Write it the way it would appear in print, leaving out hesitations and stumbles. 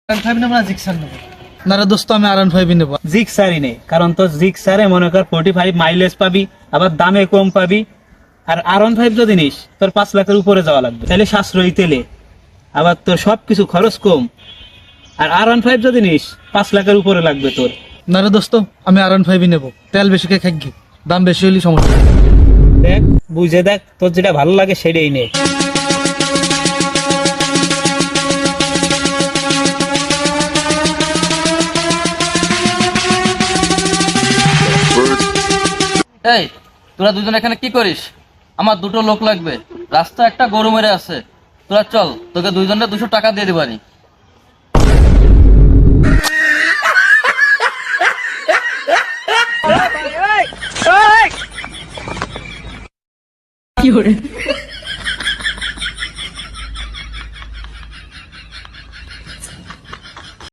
R15 নেব না Gixxer নেব? না রে দোস্ত, আমি R15 নেব। জিক্সারই নে, কারণ তোর জিক্সারে মনে কর 45 মাইলেজ পাবি, আবার দামে কম পাবি। আর R15 যদি নিস তোর 5 লাখের উপরে যাওয়া লাগবে, তাহলে সাশ্রয়ী তেলে, আবার তোর সবকিছু খরচ কম। আর R15 যদি নিস 5 লাখের উপরে লাগবে তোর। না রে দোস্ত, আমি R15 নেব। তেল বেশি খেয়ে খাকি, দাম বেশি হলে সমস্যা। দেখ, বুঝে দেখ, তোর যেটা ভালো লাগে সেটাই নে। এই, তোরা দুজন এখানে কি করিস? আমার দুটো লোক লাগবে, রাস্তা একটা গরু মেরে আছে। তোরা চল, তোকে দুইজনের 200 টাকা দিয়ে দিবানি। কি hore